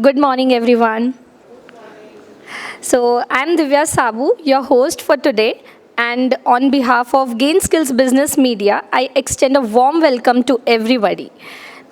Good morning, everyone. So, I'm Divya Sabu, your host for today. And on behalf of Gain Skills Business Media, I extend a warm welcome to everybody.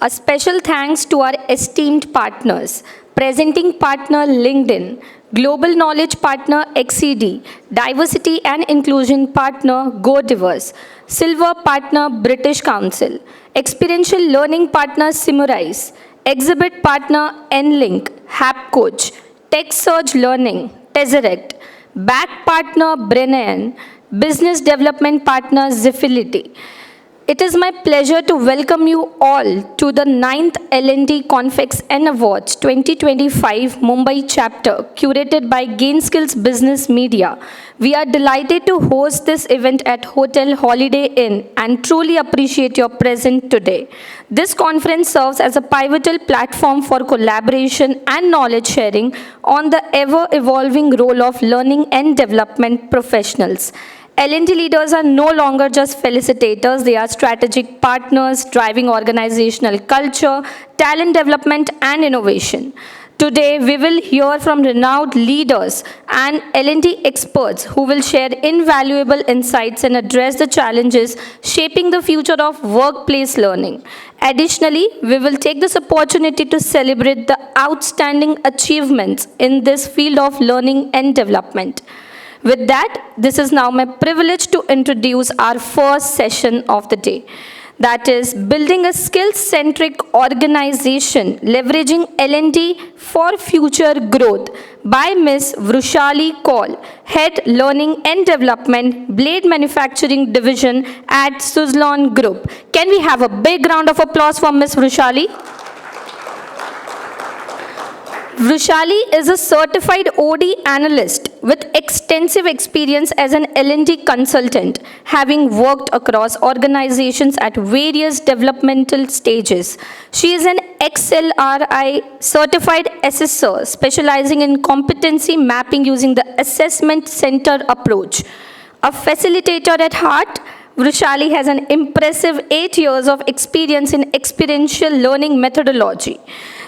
A special thanks to our esteemed partners, presenting partner LinkedIn, global knowledge partner XCD, diversity and inclusion partner GoDiverse, silver partner British Council, experiential learning partner Simurize, exhibit partner NLink, HapCoach, Tech Surge Learning, Tesseract, back partner Brennan, business development partner Zifility. It is my pleasure to welcome you all to the 9th L&D Confex and Awards 2025 Mumbai chapter, curated by Gain Skills Business Media. We are delighted to host this event at Hotel Holiday Inn and truly appreciate your presence today. This conference serves as a pivotal platform for collaboration and knowledge sharing on the ever-evolving role of learning and development professionals. L&D leaders are no longer just facilitators, they are strategic partners driving organizational culture, talent development, and innovation. Today, we will hear from renowned leaders and L&D experts who will share invaluable insights and address the challenges shaping the future of workplace learning. Additionally, we will take this opportunity to celebrate the outstanding achievements in this field of learning and development. With that, this is now my privilege to introduce our first session of the day. That is building a skills-centric organization, leveraging L&D for future growth by Ms. Vrushali Kaul, Head Learning and Development, Blade Manufacturing Division at Suzlon Group. Can we have a big round of applause for Ms. Vrushali? Vrushali is a certified OD analyst with extensive experience as an L&D consultant, having worked across organizations at various developmental stages. She is an XLRI certified assessor specializing in competency mapping using the assessment center approach. A facilitator at heart, Vrushali has an impressive 8 years of experience in experiential learning methodology.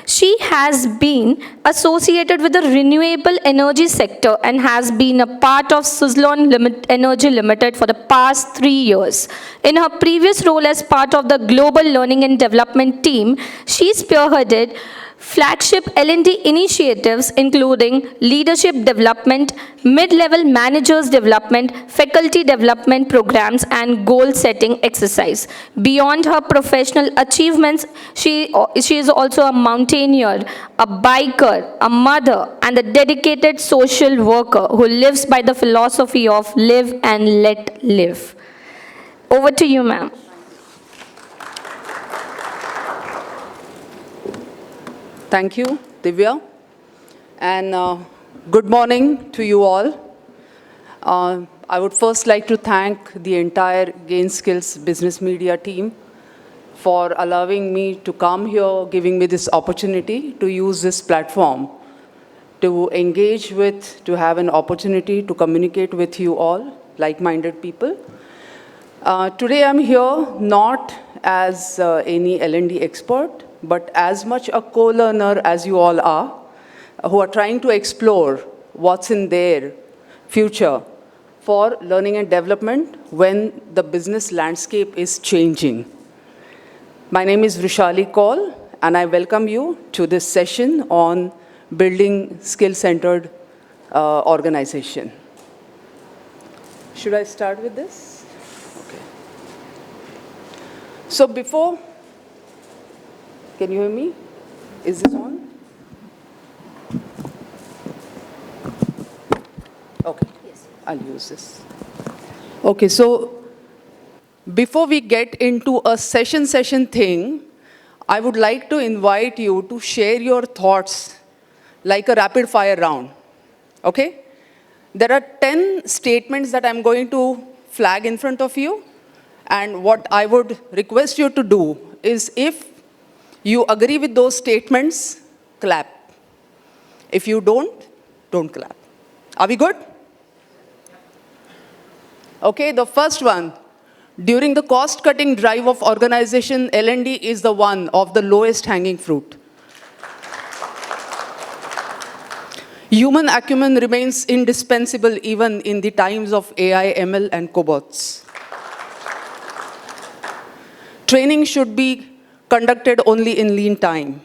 She has been associated with the renewable energy sector and has been a part of Suzlon Energy Limited for the past 3 years. In her previous role as part of the global learning and development team, she spearheaded flagship L&D initiatives including leadership development, mid-level managers development, faculty development programs, and goal-setting exercise. Beyond her professional achievements, she is also a mountaineer, a biker, a mother, and a dedicated social worker who lives by the philosophy of live and let live. Over to you, ma'am. Thank you, Divya, and good morning to you all. I would first like to thank the entire Gain Skills Business Media team for allowing me to come here, giving me this opportunity to use this platform to engage with, to have an opportunity to communicate with you all, like-minded people. Today I'm here not as any L&D expert, but as much a co-learner as you all are, who are trying to explore what's in their future for learning and development when the business landscape is changing. My name is Vrushali Kaul, and I welcome you to this session on building skill-centered organization. Should I start with this? Okay. So before, can you hear me? Is this on? Okay, yes. I'll use this. Okay, so before we get into a session thing, I would like to invite you to share your thoughts like a rapid fire round, okay? There are 10 statements that I'm going to flag in front of you, and what I would request you to do is, if you agree with those statements, clap. If you don't clap. Are we good? Okay, the first one. During the cost-cutting drive of organization, L&D is the one of the lowest hanging fruit. Human acumen remains indispensable even in the times of AI, ML, and cobots. Training should be conducted only in lean time.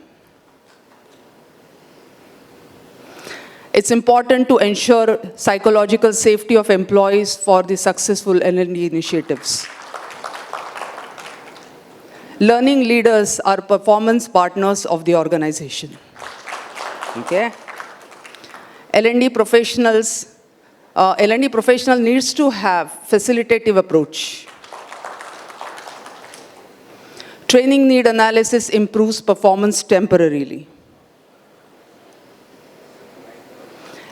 It's important to ensure psychological safety of employees for the successful L&D initiatives. Learning leaders are performance partners of the organization. Okay? L&D professional needs to have facilitative approach. Training need analysis improves performance temporarily.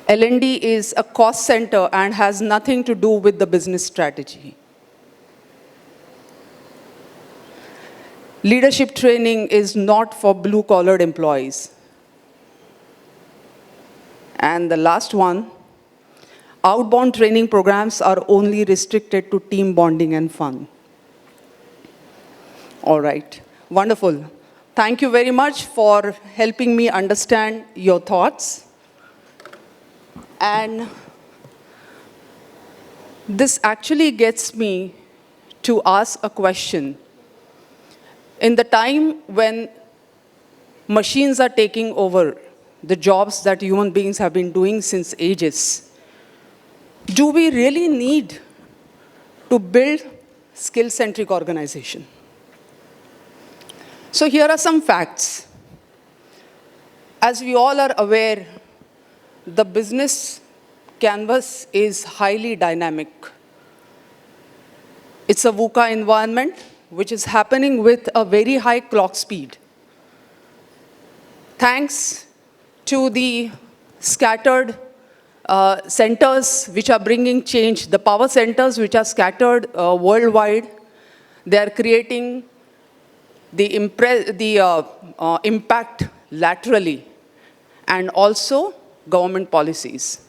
L&D is a cost center and has nothing to do with the business strategy. Leadership training is not for blue-collar employees. And the last one, outbound training programs are only restricted to team bonding and fun. All right, wonderful. Thank you very much for helping me understand your thoughts. And this actually gets me to ask a question. In the time when machines are taking over the jobs that human beings have been doing since ages, do we really need to build skill-centric organization? So here are some facts. As we all are aware, the business canvas is highly dynamic. It's a VUCA environment, which is happening with a very high clock speed. Thanks to the scattered centers which are bringing change, the power centers which are scattered worldwide, they are creating the impact laterally, and also government policies.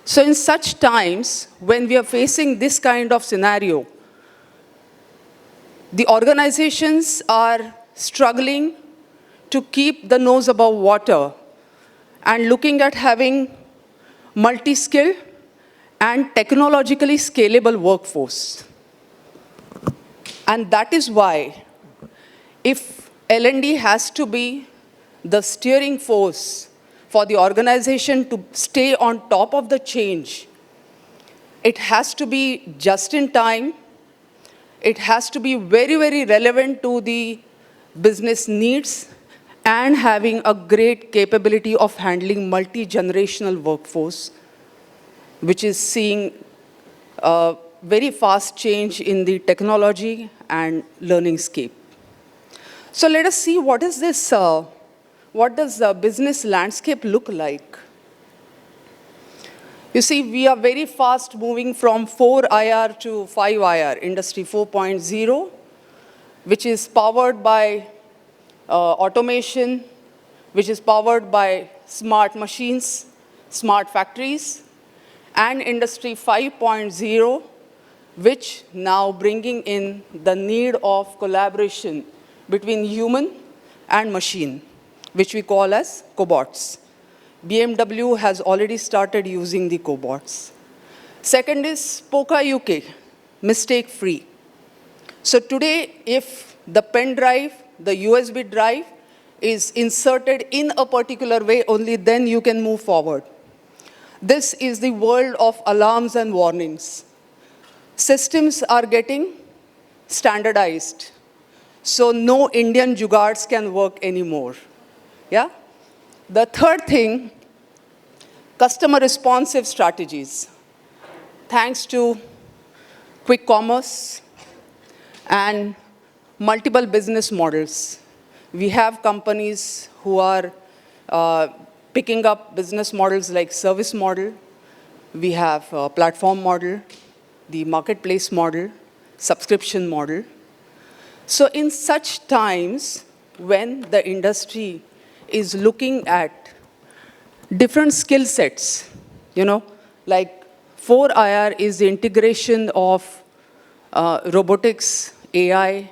So in such times, when we are facing this kind of scenario, the organizations are struggling to keep the nose above water and looking at having multi-skilled and technologically scalable workforce. And that is why, if L&D has to be the steering force for the organization to stay on top of the change, it has to be just in time, it has to be very, very relevant to the business needs, and having a great capability of handling multi-generational workforce, which is seeing very fast change in the technology and learning scape. So let us see what is this, what does the business landscape look like? You see, we are very fast moving from 4IR to 5IR, Industry 4.0, which is powered by automation, which is powered by smart machines, smart factories, and Industry 5.0, which now bringing in the need of collaboration between human and machine, which we call as cobots. BMW has already started using the cobots. Second is POCA UK, mistake-free. So today, if the pen drive, the USB drive is inserted in a particular way, only then you can move forward. This is the world of alarms and warnings. Systems are getting standardized, so no Indian jugaads can work anymore. Yeah? The third thing, customer responsive strategies. Thanks to quick commerce and multiple business models, we have companies who are picking up business models like service model. We have a platform model, the marketplace model, subscription model. So in such times, when the industry is looking at different skill sets, like 4IR is the integration of robotics, AI,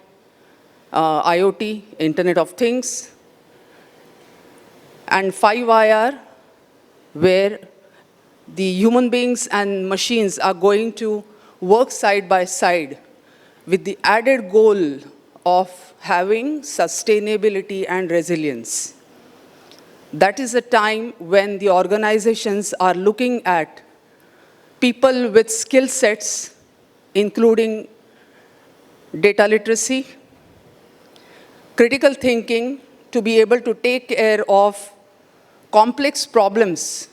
IoT, Internet of Things, and 5IR where the human beings and machines are going to work side by side with the added goal of having sustainability and resilience. That is a time when the organizations are looking at people with skill sets, including data literacy, critical thinking, to be able to take care of complex problems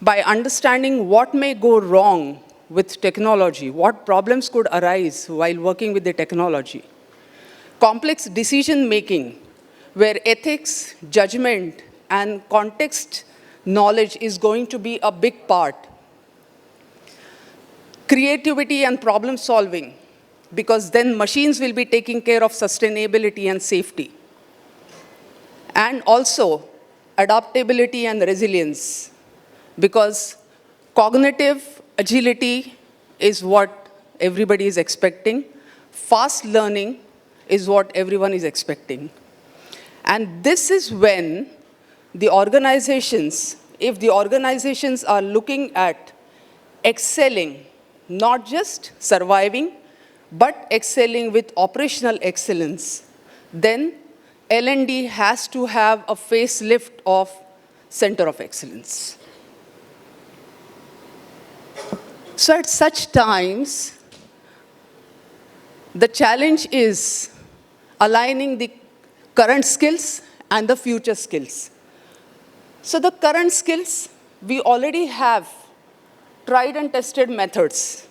by understanding what may go wrong with technology, what problems could arise while working with the technology. Complex decision making, where ethics, judgment, and context knowledge is going to be a big part. Creativity and problem solving, because then machines will be taking care of sustainability and safety. And also adaptability and resilience, because cognitive agility is what everybody is expecting. Fast learning is what everyone is expecting. And this is when the organizations, if the organizations are looking at excelling, not just surviving, but excelling with operational excellence, then L&D has to have a facelift of Center of Excellence. So at such times, the challenge is aligning the current skills and the future skills. So the current skills, we already have tried and tested methods.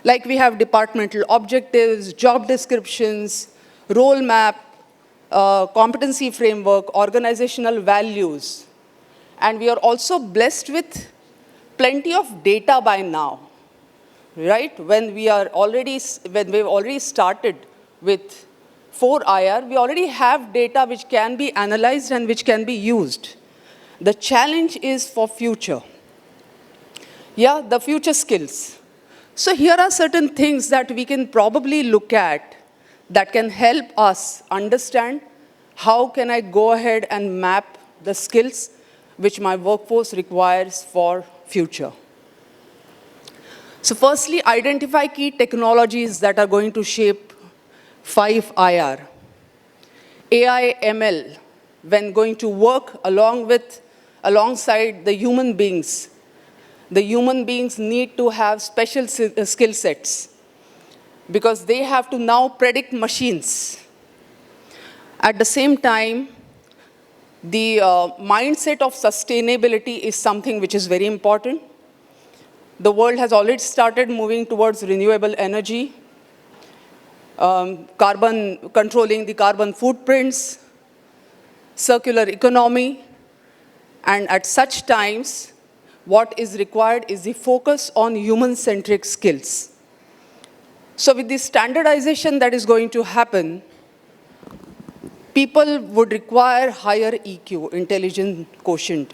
Like we have departmental objectives, job descriptions, role map, competency framework, organizational values. And we are also blessed with plenty of data by now, right? When we've already started with 4IR, we already have data which can be analyzed and which can be used. The challenge is for future. Yeah, the future skills. So here are certain things that we can probably look at that can help us understand how can I go ahead and map the skills which my workforce requires for future. So firstly, identify key technologies that are going to shape 5IR. AI, ML, when going to work alongside the human beings need to have special skill sets because they have to now predict machines. At the same time, the mindset of sustainability is something which is very important. The world has already started moving towards renewable energy, controlling the carbon footprints, circular economy, and at such times, what is required is the focus on human-centric skills. So with the standardization that is going to happen, people would require higher EQ, intelligent quotient,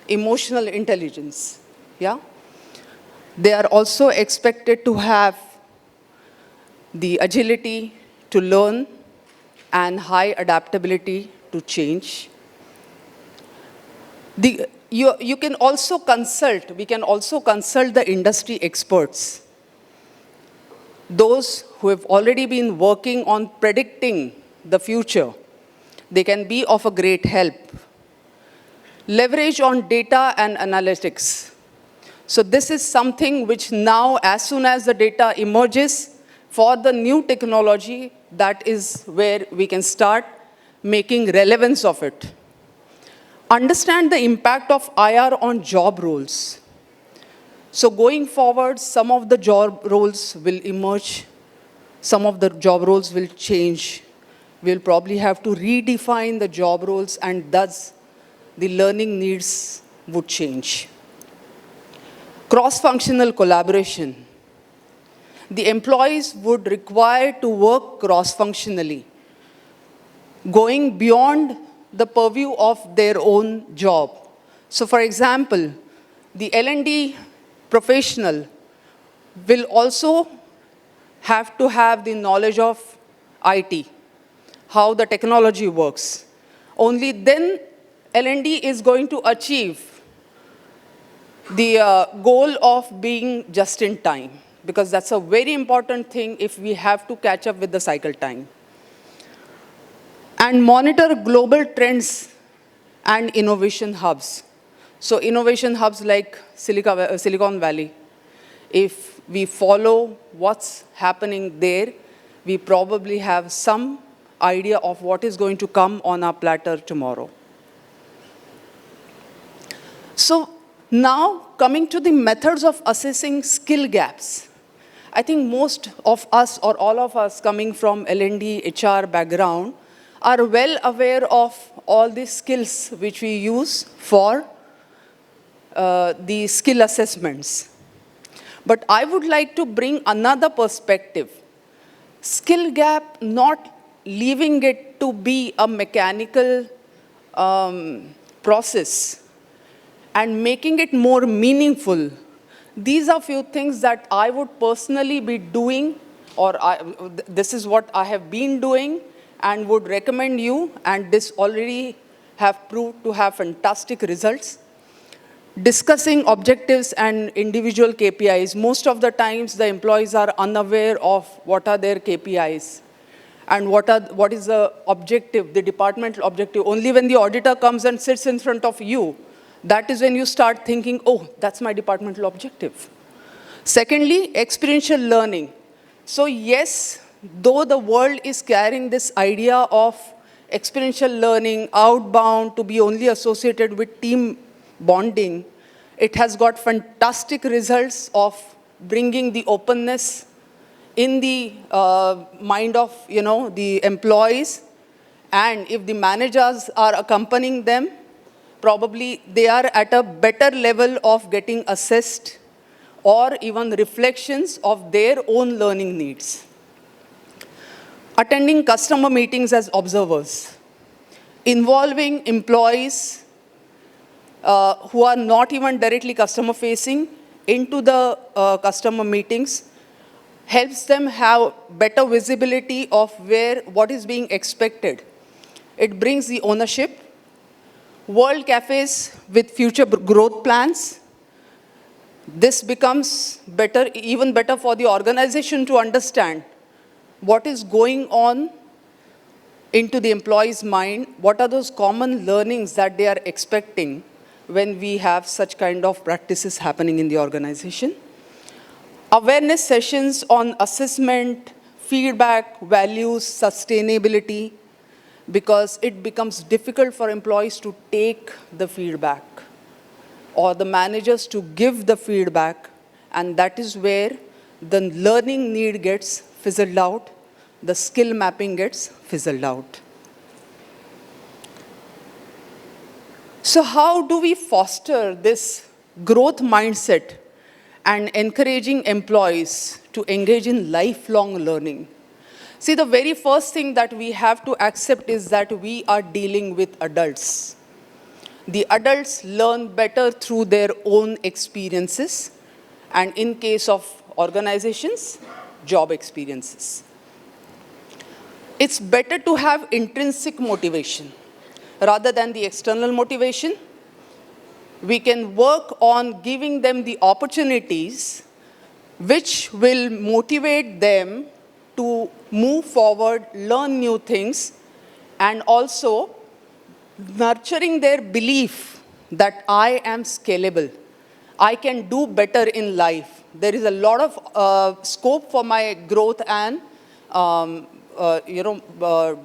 emotional intelligence. Yeah? They are also expected to have the agility to learn and high adaptability to change. We can also consult the industry experts, those who have already been working on predicting the future. They can be of a great help. Leverage on data and analytics. So this is something which now, as soon as the data emerges for the new technology, that is where we can start making relevance of it. Understand the impact of IR on job roles. So going forward, some of the job roles will emerge, some of the job roles will change. We'll probably have to redefine the job roles, and thus the learning needs would change. Cross-functional collaboration. The employees would require to work cross-functionally, going beyond the purview of their own job. So for example, the L&D professional will also have to have the knowledge of IT, how the technology works. Only then L&D is going to achieve the goal of being just in time, because that's a very important thing if we have to catch up with the cycle time. And monitor global trends and innovation hubs. So innovation hubs like Silicon Valley, if we follow what's happening there, we probably have some idea of what is going to come on our platter tomorrow. So now, coming to the methods of assessing skill gaps. I think most of us, or all of us coming from L&D, HR background, are well aware of all the skills which we use for the skill assessments. But I would like to bring another perspective. Skill gap, not leaving it to be a mechanical process and making it more meaningful. These are few things that I would personally be doing, or this is what I have been doing and would recommend you, and this already have proved to have fantastic results. Discussing objectives and individual KPIs. Most of the times the employees are unaware of what are their KPIs and what is the objective, the departmental objective. Only when the auditor comes and sits in front of you, that is when you start thinking, oh, that's my departmental objective. Secondly, experiential learning. So yes, though the world is carrying this idea of experiential learning, outbound, to be only associated with team bonding, it has got fantastic results of bringing the openness in the mind of the employees. And if the managers are accompanying them, probably they are at a better level of getting assessed or even reflections of their own learning needs. Attending customer meetings as observers, involving employees who are not even directly customer facing into the customer meetings, helps them have better visibility of what is being expected. It brings the ownership. World cafes with future growth plans. This becomes better, even better for the organization to understand what is going on into the employee's mind, what are those common learnings that they are expecting when we have such kind of practices happening in the organization. Awareness sessions on assessment, feedback, values, sustainability, because it becomes difficult for employees to take the feedback or the managers to give the feedback, and that is where the learning need gets fizzled out, the skill mapping gets fizzled out. So how do we foster this growth mindset and encouraging employees to engage in lifelong learning? See, the very first thing that we have to accept is that we are dealing with adults. The adults learn better through their own experiences, and in case of organizations, job experiences. It's better to have intrinsic motivation rather than the external motivation. We can work on giving them the opportunities which will motivate them to move forward, learn new things, and also nurturing their belief that I am scalable. I can do better in life. There is a lot of scope for my growth and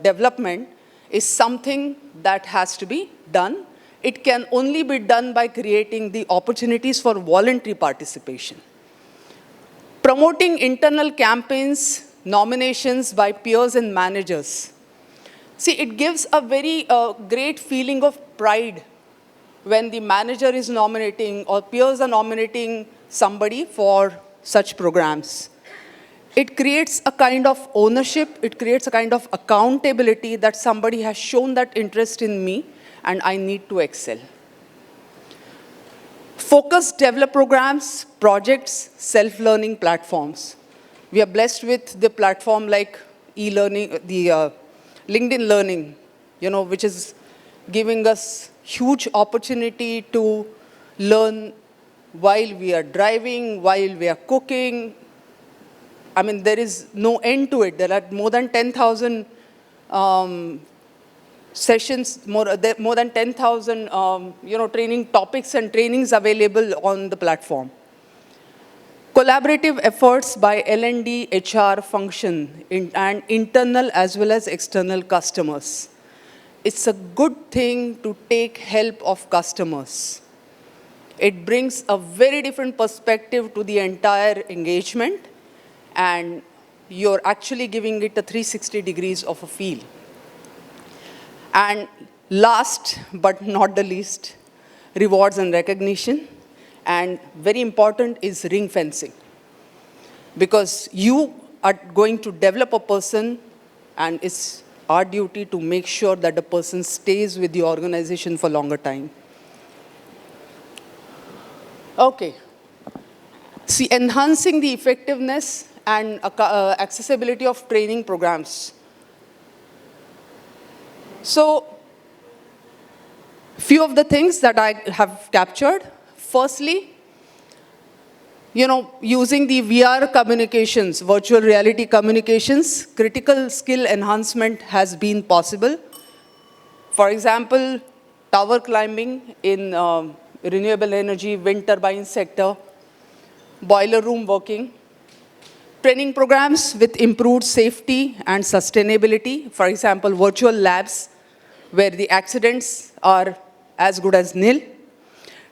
development is something that has to be done. It can only be done by creating the opportunities for voluntary participation. Promoting internal campaigns, nominations by peers and managers. See, it gives a very great feeling of pride when the manager is nominating or peers are nominating somebody for such programs. It creates a kind of ownership, it creates a kind of accountability that somebody has shown that interest in me and I need to excel. Focused develop programs, projects, self-learning platforms. We are blessed with the platform like e-learning, the LinkedIn Learning, which is giving us huge opportunity to learn while we are driving, while we are cooking. I mean, there is no end to it. There are more than 10,000 sessions, more than 10,000 training topics and trainings available on the platform. Collaborative efforts by L&D HR function and internal as well as external customers. It's a good thing to take help of customers. It brings a very different perspective to the entire engagement, and you're actually giving it a 360 degrees of a feel. And last but not the least, rewards and recognition. And very important is ring fencing. Because you are going to develop a person, and it's our duty to make sure that the person stays with the organization for longer time. Okay. See, enhancing the effectiveness and accessibility of training programs. So, few of the things that I have captured. Firstly, using the VR communications, virtual reality communications, critical skill enhancement has been possible. For example, tower climbing in renewable energy, wind turbine sector, boiler room working, training programs with improved safety and sustainability. For example, virtual labs where the accidents are as good as nil.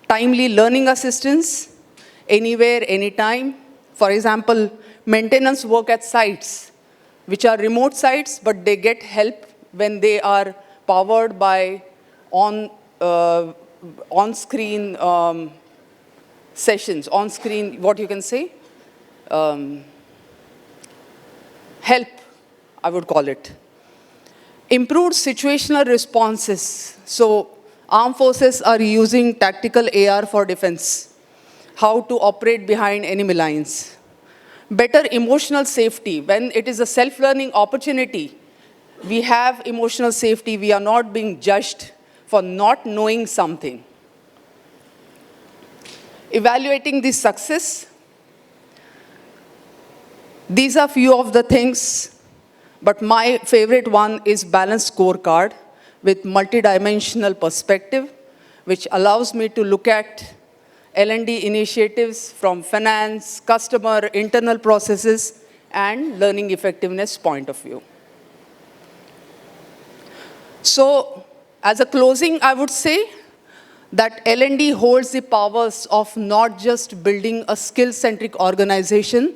Timely learning assistance, anywhere, anytime. For example, maintenance work at sites, which are remote sites, but they get help when they are powered by on-screen sessions, on-screen, what you can say, help, I would call it. Improved situational responses. So, armed forces are using tactical AR for defense. How to operate behind enemy lines. Better emotional safety. When it is a self-learning opportunity, we have emotional safety. We are not being judged for not knowing something. Evaluating the success. These are few of the things, but my favorite one is balanced scorecard with multidimensional perspective, which allows me to look at L&D initiatives from finance, customer, internal processes, and learning effectiveness point of view. So, as a closing, I would say that L&D holds the powers of not just building a skill-centric organization,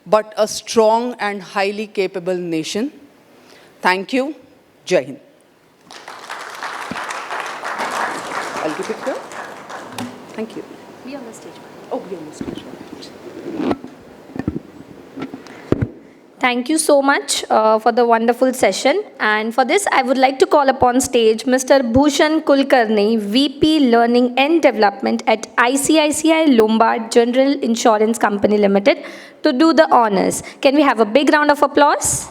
but a strong and highly capable nation. Thank you. Jai Hind. I'll keep it here. Thank you. Be on the stage. Oh, be on the stage. Thank you so much for the wonderful session. And for this, I would like to call upon stage Mr. Bhushan Kulkarni, VP Learning and Development at ICICI Lombard General Insurance Company Limited, to do the honors. Can we have a big round of applause?